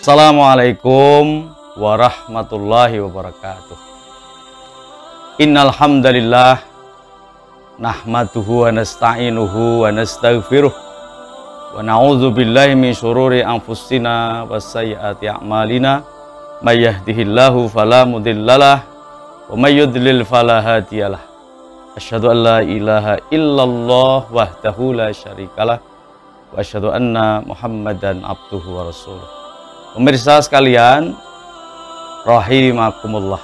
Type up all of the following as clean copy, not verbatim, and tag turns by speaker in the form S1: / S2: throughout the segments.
S1: Assalamualaikum warahmatullahi wabarakatuh. Innal hamdalillah nahmaduhu wa nasta'inuhu wa nastaghfiruh wa na'udzu billahi min syururi anfusina wa sayyiati a'malina may yahdihillahu fala mudhillalah wa may yudlil fala hadiyalah. Asyhadu an la ilaha illallah wahdahu la syarikalah wa asyhadu anna Muhammadan abduhu wa rasuluh. Pemirsa sekalian, rahimakumullah.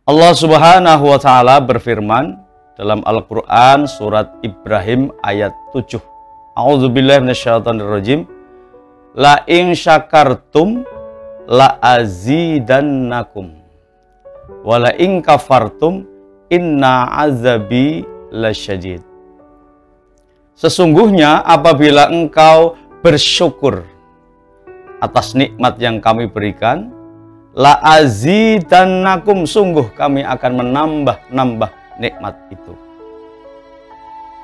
S1: Allah Subhanahu wa taala berfirman dalam Al-Qur'an surat Ibrahim ayat 7. A'udzubillahi minasyaitonirrajim. La in syakartum la azidannakum wa la in kafartum inna azabi lasyadid. Sesungguhnya apabila engkau bersyukur atas nikmat yang kami berikan, la azidannakum, sungguh kami akan menambah nikmat itu.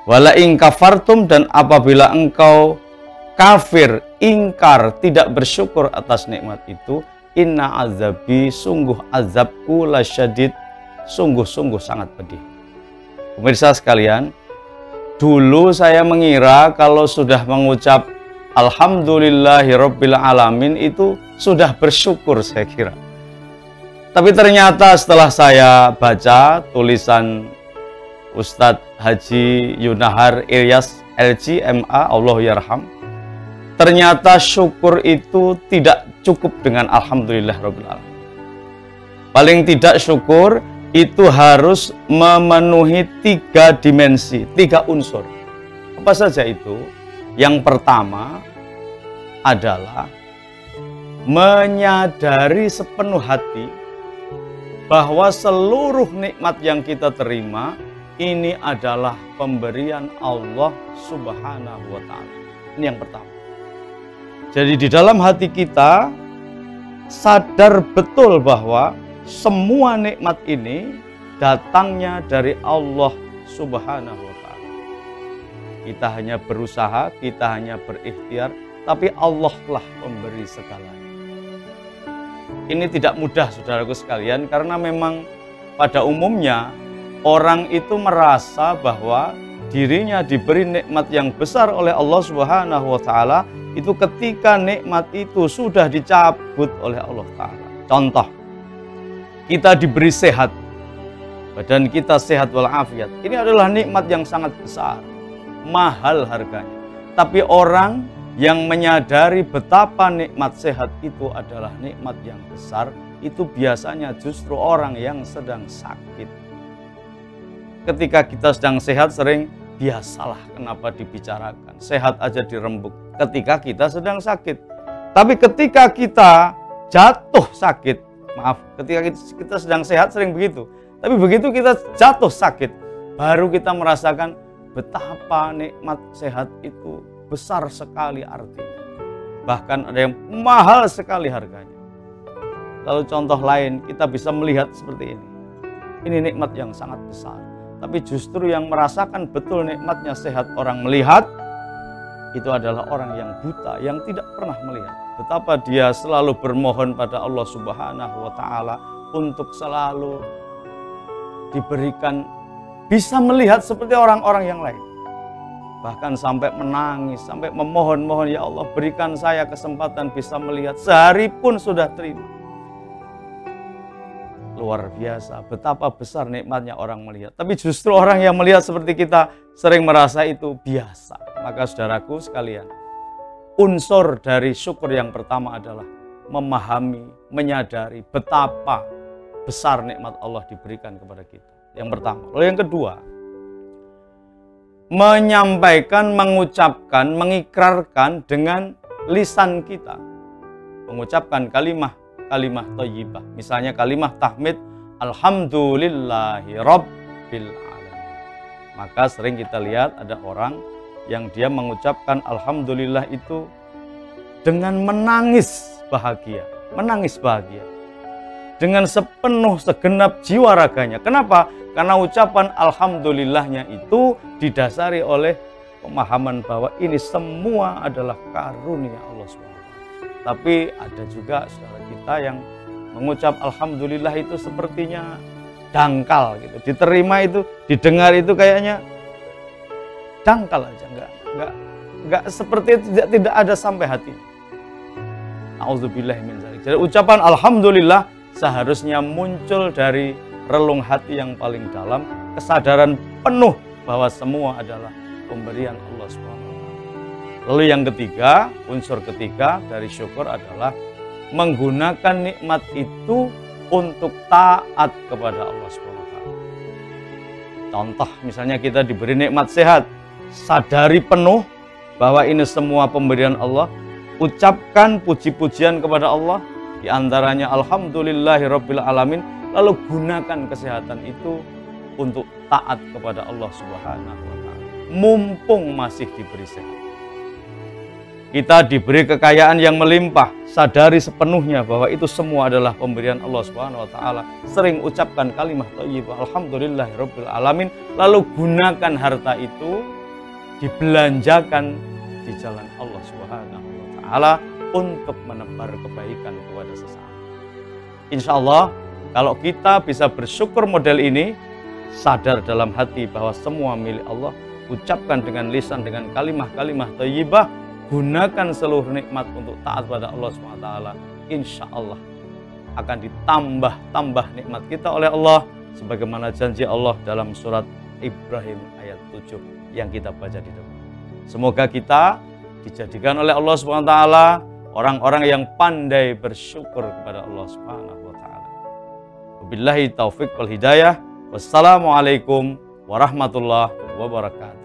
S1: Wala in kafartum, dan apabila engkau kafir, ingkar, tidak bersyukur atas nikmat itu, inna azabi, sungguh azabku lasyadid, sungguh-sungguh sangat pedih. Pemirsa sekalian, dulu saya mengira kalau sudah mengucap Alhamdulillahirabbil alamin itu sudah bersyukur, saya kira. Tapi ternyata setelah saya baca tulisan Ustadz Haji Yunahar Ilyas LC MA, Allah yarham, ternyata syukur itu tidak cukup dengan Alhamdulillahirabbil alamin. Paling tidak syukur itu harus memenuhi 3 dimensi, 3 unsur. Apa saja itu? Yang pertama adalah menyadari sepenuh hati bahwa seluruh nikmat yang kita terima ini adalah pemberian Allah Subhanahu wa taala. Ini yang pertama. Jadi di dalam hati kita sadar betul bahwa semua nikmat ini datangnya dari Allah Subhanahu wa taala. Kita hanya berusaha, kita hanya berikhtiar, tapi Allah lah pemberi segalanya. Ini tidak mudah, saudaraku sekalian, karena memang pada umumnya orang itu merasa bahwa dirinya diberi nikmat yang besar oleh Allah Subhanahu wa taala itu ketika nikmat itu sudah dicabut oleh Allah taala. Contoh, kita diberi sehat, badan kita sehat walafiat. Ini adalah nikmat yang sangat besar, mahal harganya. Tapi orang yang menyadari betapa nikmat sehat itu adalah nikmat yang besar, itu biasanya justru orang yang sedang sakit. Ketika kita sedang sehat, sering biasalah kenapa dibicarakan, sehat aja dirembuk ketika kita sedang sakit. Tapi ketika kita jatuh sakit, maaf, ketika kita sedang sehat sering begitu, tapi begitu kita jatuh sakit, baru kita merasakan betapa nikmat sehat itu besar sekali artinya. Bahkan ada yang mahal sekali harganya. Lalu contoh lain, kita bisa melihat seperti ini. Ini nikmat yang sangat besar. Tapi justru yang merasakan betul nikmatnya sehat orang melihat, itu adalah orang yang buta, yang tidak pernah melihat. Betapa dia selalu bermohon pada Allah Subhanahu wa taala untuk selalu diberikan bisa melihat seperti orang-orang yang lain. Bahkan sampai menangis, sampai memohon-mohon, ya Allah berikan saya kesempatan bisa melihat. Sehari pun sudah terima. Luar biasa, betapa besar nikmatnya orang melihat. Tapi justru orang yang melihat seperti kita sering merasa itu biasa. Maka saudaraku sekalian, unsur dari syukur yang pertama adalah memahami, menyadari betapa besar nikmat Allah diberikan kepada kita. Yang pertama. Lalu yang kedua, menyampaikan, mengucapkan, mengikrarkan dengan lisan kita. Mengucapkan kalimat thayyibah. Misalnya kalimat tahmid, alhamdulillahi rabbil alamin. Maka sering kita lihat ada orang yang dia mengucapkan alhamdulillah itu dengan menangis bahagia. Menangis bahagia. Dengan segenap jiwa raganya. Kenapa? Karena ucapan alhamdulillahnya itu didasari oleh pemahaman bahwa ini semua adalah karunia Allah SWT. Tapi ada juga saudara kita yang mengucap alhamdulillah itu sepertinya dangkal gitu. Diterima itu, didengar itu kayaknya dangkal aja, enggak seperti itu, tidak ada sampai hatinya. Auzubillah min dzalik. Jadi ucapan alhamdulillah seharusnya muncul dari relung hati yang paling dalam, kesadaran penuh bahwa semua adalah pemberian Allah SWT. Lalu yang ketiga, unsur ketiga dari syukur adalah menggunakan nikmat itu untuk taat kepada Allah SWT. Contoh misalnya kita diberi nikmat sehat, sadari penuh bahwa ini semua pemberian Allah, ucapkan puji-pujian kepada Allah, diantaranya alhamdulillahirabbil alamin, lalu gunakan kesehatan itu untuk taat kepada Allah Subhanahu wa taala. Mumpung masih diberi sehat. Kita diberi kekayaan yang melimpah, sadari sepenuhnya bahwa itu semua adalah pemberian Allah Subhanahu wa taala. Sering ucapkan kalimat thayyibah alhamdulillahirabbil alamin, lalu gunakan harta itu dibelanjakan di jalan Allah Subhanahu wa taala untuk menebar kebaikan kepada sesama. Insya Allah kalau kita bisa bersyukur model ini, sadar dalam hati bahwa semua milik Allah, ucapkan dengan lisan dengan kalimah-kalimah thayyibah, gunakan seluruh nikmat untuk taat pada Allah SWT, insya Allah akan ditambah nikmat kita oleh Allah sebagaimana janji Allah dalam surat Ibrahim ayat 7 yang kita baca di depan. Semoga kita dijadikan oleh Allah SWT orang-orang yang pandai bersyukur kepada Allah SWT. Wabillahi taufiq wal hidayah. Wassalamualaikum warahmatullahi wabarakatuh.